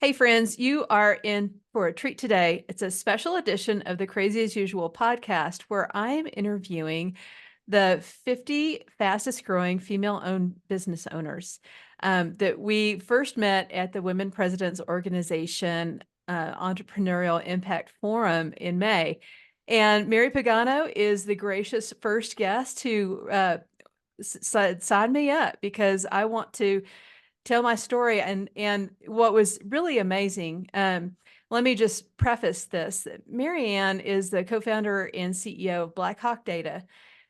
Hey, friends, you are in for a treat today. It's a special edition of the Crazy as Usual podcast where I am interviewing the 50 fastest growing female owned business owners that we first met at the Women Presidents Organization Entrepreneurial Impact Forum in May. And Mary Pagano is the gracious first guest who signed me up because I want to tell my story. And what was really amazing, let me just preface this. Maryann is the co-founder and CEO of BlackHawk Data,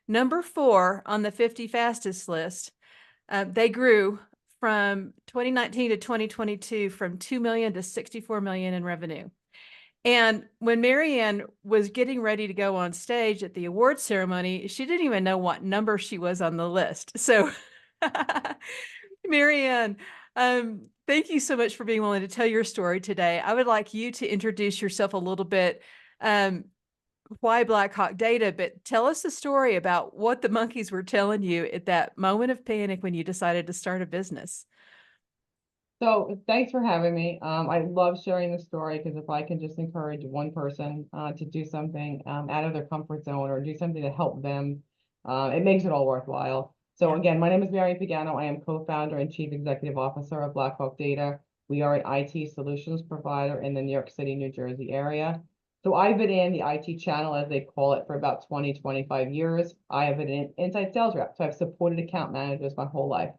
number 4 on the 50 fastest list. They grew from 2019 to 2022 from 2 million to 64 million in revenue. And when Maryann was getting ready to go on stage at the awards ceremony, she didn't even know what number she was on the list. So Maryann, thank you so much for being willing to tell your story today. I would like you to introduce yourself a little bit. Why BlackHawk Data, but tell us the story about what the monkeys were telling you at that moment of panic when you decided to start a business. So thanks for having me. I love sharing the story because if I can just encourage one person to do something out of their comfort zone or do something to help them, it makes it all worthwhile. So Yeah. again, my name is Mary Pagano. I am co-founder and chief executive officer of BlackHawk Data. We are an IT solutions provider in the New York City, New Jersey area. So I've been in the IT channel, as they call it, for about 20, 25 years. I have been an inside sales rep. So I've supported account managers my whole life.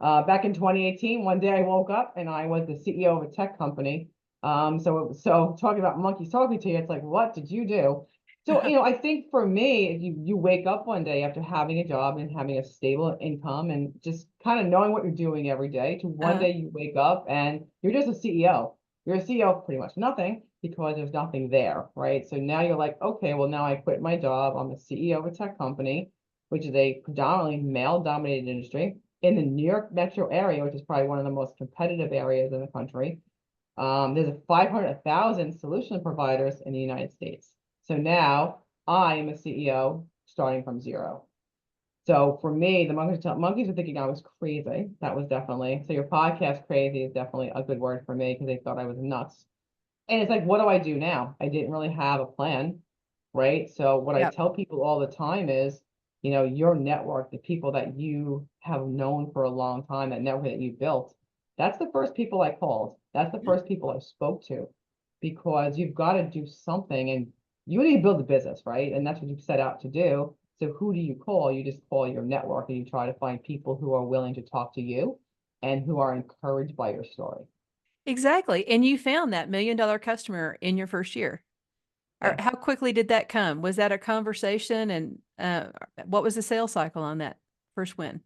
Back in 2018, one day I woke up and I was the CEO of a tech company. So talking about monkeys talking to you, it's like, what did you do? So, I think for me, if you wake up one day after having a job and having a stable income and just kind of knowing what you're doing every day, to one day you wake up and you're just a CEO. You're a CEO of pretty much nothing because there's nothing there, right? So now you're like, okay, well, now I quit my job. I'm the CEO of a tech company, which is a predominantly male-dominated industry in the New York metro area, which is probably one of the most competitive areas in the country. There's 500,000 solution providers in the United States. So now I am a CEO starting from zero. So for me, the monkeys were thinking I was crazy. That was definitely, so your podcast crazy is definitely a good word for me because they thought I was nuts. And it's like, what do I do now? I didn't really have a plan, right? So what I Yep. tell people all the time is, your network, the people that you have known for a long time, that network that you built, that's the first people I called. That's the first people I spoke to, because you've got to do something and you need to build a business, right? And that's what you set out to do. So who do you call? You just call your network and you try to find people who are willing to talk to you and who are encouraged by your story. Exactly. And you found that $1 million customer in your first year. Or Yeah. how quickly did that come? Was that a conversation? And what was the sales cycle on that first win?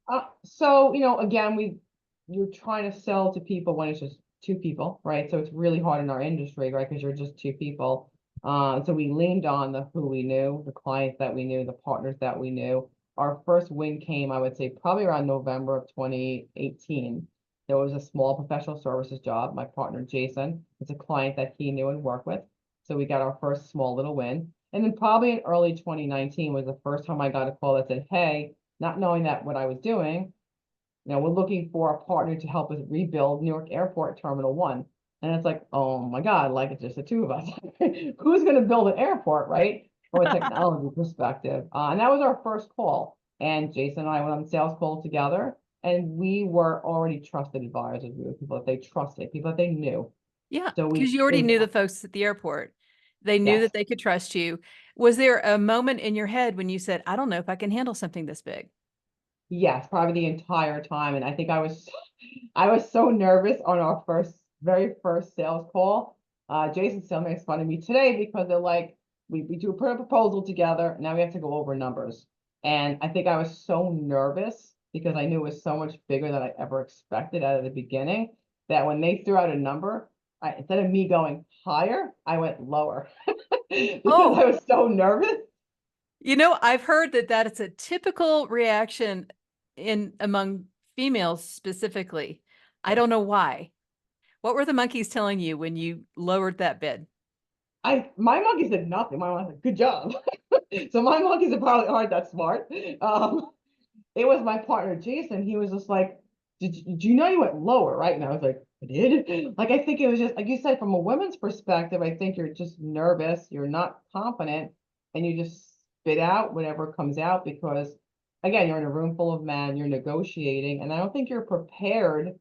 So, again, you're trying to sell to people when it's just two people, right? So it's really hard in our industry, right? Because you're just two people. So we leaned on the who we knew, the clients that we knew, the partners that we knew. Our first win came, I would say, probably around November of 2018. There was a small professional services job. My partner, Jason, it's a client that he knew and worked with. So we got our first small little win. And then probably in early 2019 was the first time I got a call that said, hey, not knowing that what I was doing, we're looking for a partner to help us rebuild Newark Airport Terminal 1. And it's like, oh my God, like it's just the two of us. Who's going to build an airport, right? From a technology perspective. And that was our first call. And Jason and I went on the sales call together, and we were already trusted advisors. We were people that they trusted, people that they knew. Yeah, So because we, you it already was, knew the folks at the airport. They knew yes, that they could trust you. Was there a moment in your head when you said, I don't know if I can handle something this big? yes, probably the entire time. And I think I was so nervous on our very first sales call. Jason still makes fun of me today because they're like, we do put a proposal together. Now we have to go over numbers. And I think I was so nervous because I knew it was so much bigger than I ever expected out of the beginning, that when they threw out a number, instead of me going higher, I went lower because I Oh, was so nervous. I've heard that that is a typical reaction in among females specifically. I Yeah. don't know why. What were the monkeys telling you when you lowered that bid? My monkey said nothing. My mom said, good job. So my monkeys are probably aren't that smart. It was my partner, Jason. He was just like, did you know you went lower, right? And I was like, I did. Like, I think it was just, like you said, from a woman's perspective, I think you're just nervous, you're not confident, and you just spit out whatever comes out because, again, you're in a room full of men, you're negotiating, and I don't think you're prepared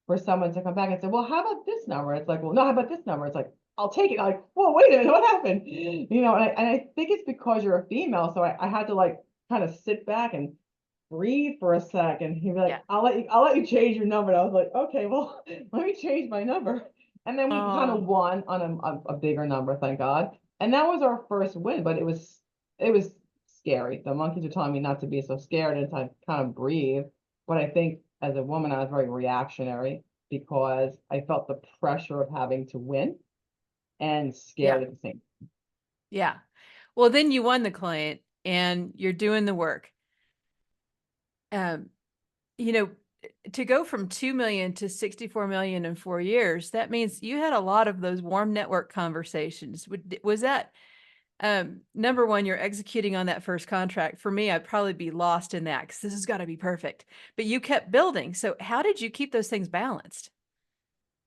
for someone to come back and say, well, how about this number? It's like, well, no, how about this number? It's like, I'll take it. I'm like, whoa, wait a minute, what happened? And I think it's because you're a female. So I had to like kind of sit back and breathe for a second. He'd be like, Yeah. I'll let you change your number. And I was like, okay, well, let me change my number. And then we kind of Oh, won on a bigger number, thank God. And that was our first win, but it was scary. The monkeys were telling me not to be so scared and to kind of breathe. But I think as a woman, I was very reactionary because I felt the pressure of having to win and yeah. scared at the same. Yeah. Well, then you won the client and you're doing the work. Um, you know, to go from 2 million to 64 million in 4 years, that means you had a lot of those warm network conversations. Was that number one, you're executing on that first contract? For me, I'd probably be lost in that because this has got to be perfect. But you kept building. So how did you keep those things balanced?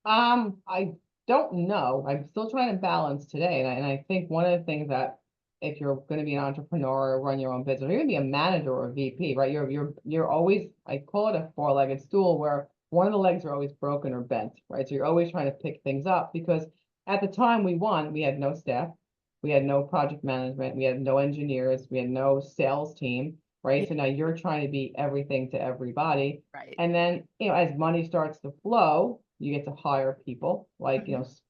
I don't know. I'm still trying to balance today. And I think one of the things that if you're going to be an entrepreneur or run your own business, or you're going to be a manager or a VP, right? You're always, I call it a four-legged stool where one of the legs are always broken or bent, right? So you're always trying to pick things up because at the time we won, we had no staff, we had no project management, we had no engineers, we had no sales team, right? Yeah, So now you're trying to be everything to everybody. right. And then, as money starts to flow, you get to hire people, like, Mhm.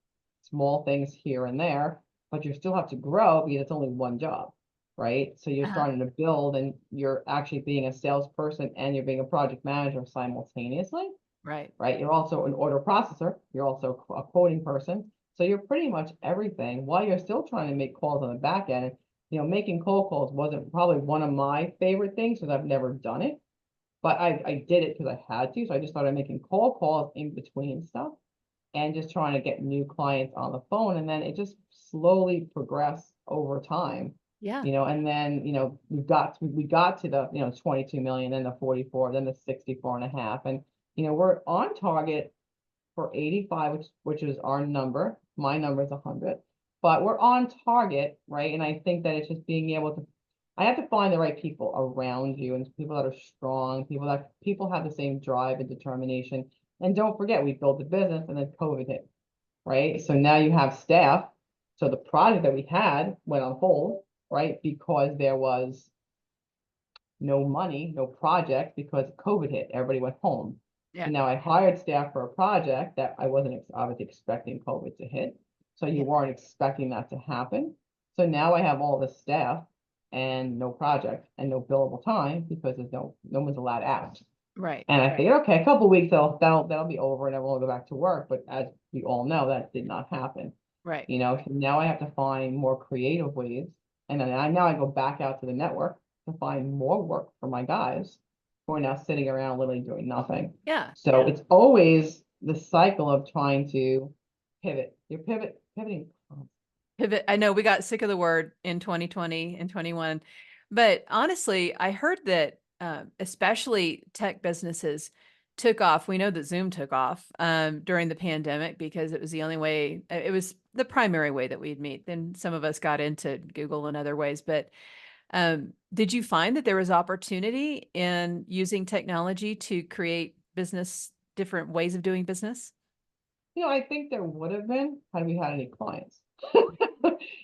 small things here and there, but you still have to grow because it's only one job, right? So you're Uh-huh. starting to build and you're actually being a salesperson and you're being a project manager simultaneously, Right. right? You're also an order processor, you're also a quoting person. So you're pretty much everything while you're still trying to make calls on the back end. Making cold calls wasn't probably one of my favorite things because I've never done it, but I did it because I had to. So I just started making cold calls in between stuff and just trying to get new clients on the phone. And then it just slowly progressed over time, Yeah. and then, we got to the, 22 million, then the 44, then the 64 and a half. And, we're on target for 85, which is our number. My number is 100, but we're on target, right? And I think that it's just being able to, I have to find the right people around you and people that are strong, people have the same drive and determination. And don't forget, we built the business and then COVID hit, right? So now you have staff. So the project that we had went on hold, right? Because there was no money, no project because COVID hit. Everybody went home. Yeah. So now I hired staff for a project that I wasn't obviously expecting COVID to hit. So you Yeah. weren't expecting that to happen. So now I have all the staff and no project and no billable time because there's no one's allowed out. Right. And I figured, okay, a couple of weeks that'll be over and everyone will go back to work. But as we all know, that did not happen. Right. So now I have to find more creative ways. And then now I go back out to the network to find more work for my guys who are now sitting around literally doing nothing. Yeah. So it's always the cycle of trying to pivot. You're pivoting. Pivot. I know we got sick of the word in 2020 and 21, but honestly, I heard that especially tech businesses took off. We know that Zoom took off during the pandemic because it was the only way, it was the primary way that we'd meet. Then some of us got into Google and other ways. But did you find that there was opportunity in using technology to create business, different ways of doing business? I think there would have been had we had any clients.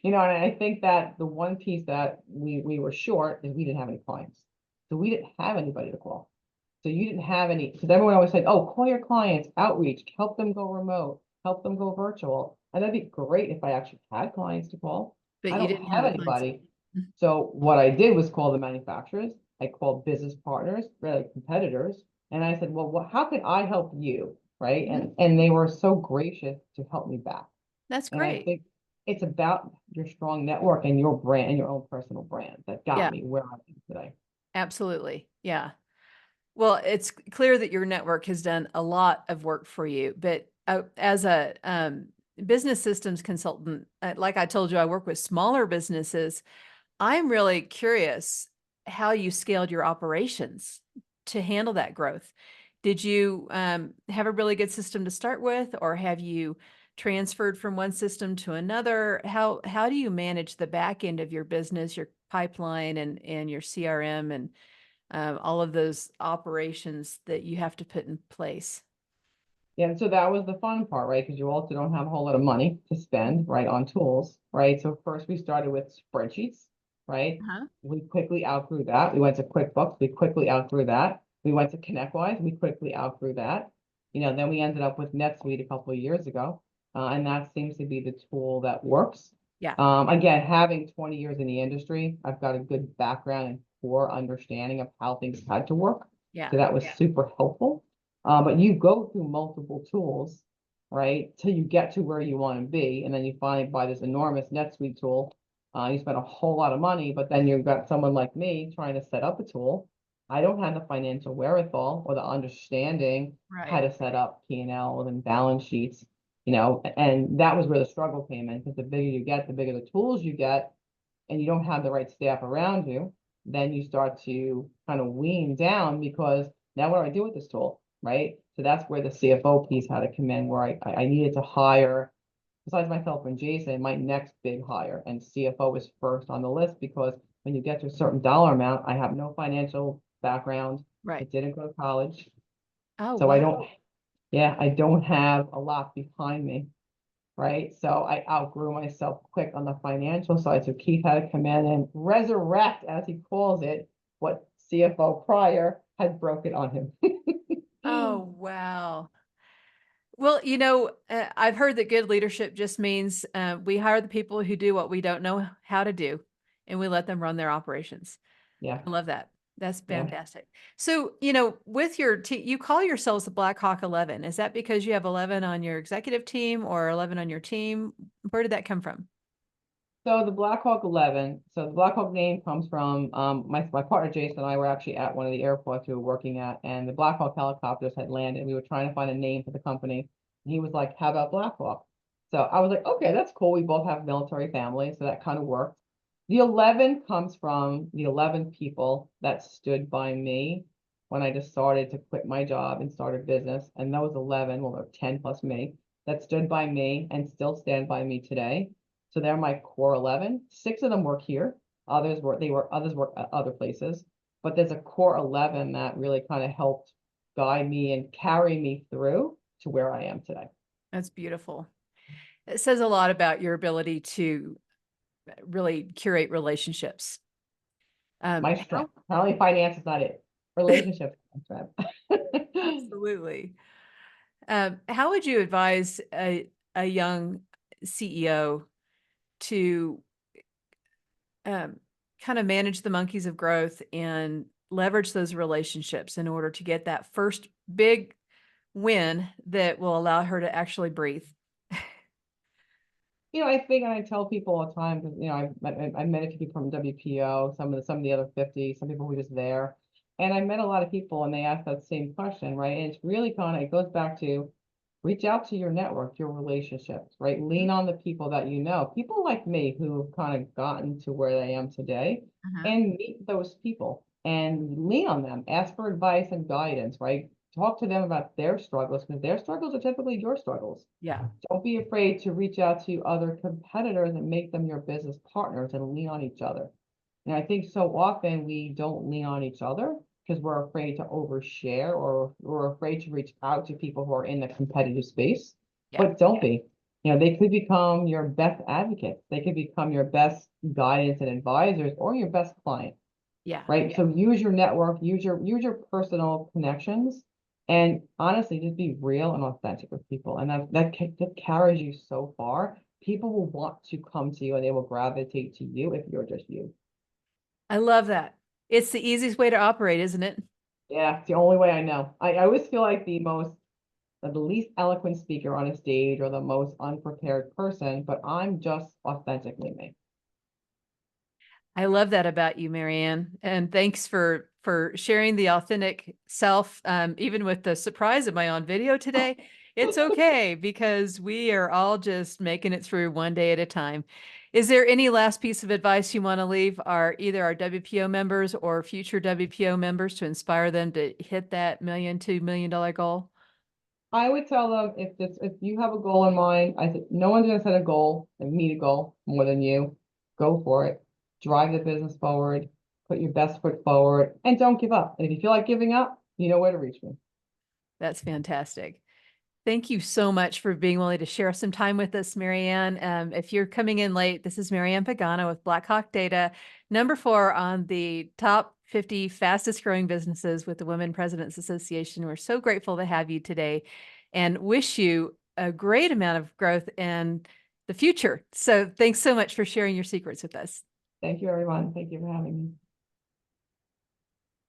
And I think that the one piece that we were short is we didn't have any clients. So we didn't have anybody to call. So you didn't have any, because everyone always said, oh, call your clients, outreach, help them go remote, help them go virtual. And that'd be great if I actually had clients to call. But I you don't didn't have have the clients. anybody. So what I did was call the manufacturers. I called business partners, really competitors. And I said, well, how can I help you? Right. Mhm. And they were so gracious to help me back. That's And I great. think it's about your strong network and your brand and your own personal brand that got Yeah, me where I am today. absolutely. Yeah. Well, it's clear that your network has done a lot of work for you, but as a business systems consultant, like I told you, I work with smaller businesses. I'm really curious how you scaled your operations to handle that growth. Did you have a really good system to start with, or have you transferred from one system to another? How do you manage the back end of your business, your pipeline and your CRM and all of those operations that you have to put in place? Yeah, so that was the fun part, right? Because you also don't have a whole lot of money to spend, right, on tools, right? So first we started with spreadsheets, right? Uh-huh. We quickly outgrew that. We went to QuickBooks, we quickly outgrew that. We went to ConnectWise, we quickly outgrew that. Then we ended up with NetSuite a couple of years ago, and that seems to be the tool that works. Yeah, Again, having 20 years in the industry, I've got a good background and core understanding of how things had to work. yeah, So that was super helpful. But you go through multiple tools, right, till you get to where you want to be, and then you finally buy this enormous NetSuite tool. You spend a whole lot of money, but then you've got someone like me trying to set up a tool. I don't have the financial wherewithal or the understanding how right. to set up P&Ls and balance sheets, and that was where the struggle came in, because the bigger you get, the bigger the tools you get, and you don't have the right staff around you, then you start to kind of wean down because now what do I do with this tool, right? So that's where the CFO piece had to come in, where I needed to hire, besides myself and Jason, my next big hire, and CFO was first on the list because when you get to a certain dollar amount, I have no financial background. I Right. didn't go to college, Oh, so I wow. don't, yeah, I don't have a lot behind me, right? So I outgrew myself quick on the financial side. So Keith had to come in and resurrect, as he calls it, what CFO prior had broken on him. Oh, wow. Well, I've heard that good leadership just means we hire the people who do what we don't know how to do, and we let them run their operations. Yeah, I love that. That's yeah. fantastic. So, with your team, you call yourselves the BlackHawk 11. Is that because you have 11 on your executive team or 11 on your team? Where did that come from? So the BlackHawk 11, so the BlackHawk name comes from my partner Jason and I were actually at one of the airports we were working at, and the BlackHawk helicopters had landed. We were trying to find a name for the company. And he was like, "How about BlackHawk?" So I was like, "Okay, that's cool. We both have military families, so that kind of worked." The 11 comes from the 11 people that stood by me when I decided to quit my job and start a business. And those 11, well, 10 plus me, that stood by me and still stand by me today. So they're my core 11. Six of them work here. Others work at other places, but there's a core 11 that really kind of helped guide me and carry me through to where I am today. That's beautiful. It says a lot about your ability to really curate relationships. My How strength. Not only finance is not it. Relationships is my strength. Absolutely. How would you advise a young CEO to um, kind of manage the monkeys of growth and leverage those relationships in order to get that first big win that will allow her to actually breathe? I think, and I tell people all the time, because I've met a few people from WPO, some of the other 50, some people who were just there. And I met a lot of people and they asked that same question, right? And it's really it goes back to reach out to your network, your relationships, right? Lean on the people that you know, people like me who've kind of gotten to where they am today, Uh-huh. and meet those people and lean on them, ask for advice and guidance, right? Talk to them about their struggles, because their struggles are typically your struggles. Yeah. Don't be afraid to reach out to other competitors and make them your business partners and lean on each other. And I think so often we don't lean on each other because we're afraid to overshare, or we're afraid to reach out to people who are in the competitive space. Yeah. But don't be. They could become your best advocates. They could become your best guidance and advisors, or your best client, Yeah. right? So use your network, use your personal connections, and honestly, just be real and authentic with people. And that carries you so far. People will want to come to you and they will gravitate to you if you're just you. I love that. It's the easiest way to operate, isn't it? Yeah, it's the only way I know. I always feel like the least eloquent speaker on a stage or the most unprepared person, but I'm just authentically me. I love that about you, Maryann. And thanks for sharing the authentic self, even with the surprise of my own video today. It's okay because we are all just making it through one day at a time. Is there any last piece of advice you want to leave either our WPO members or future WPO members to inspire them to hit that $2 million goal? I would tell them if you have a goal in mind, I said no one's gonna set a goal and meet a goal more than you. Go for it. Drive the business forward, put your best foot forward, and don't give up. And if you feel like giving up, you know where to reach me. That's fantastic. Thank you so much for being willing to share some time with us, Maryann. If you're coming in late, this is Maryann Pagano with BlackHawk Data, #4 on the top 50 fastest growing businesses with the Women Presidents Association. We're so grateful to have you today and wish you a great amount of growth in the future. So thanks so much for sharing your secrets with us. Thank you, everyone. Thank you for having me.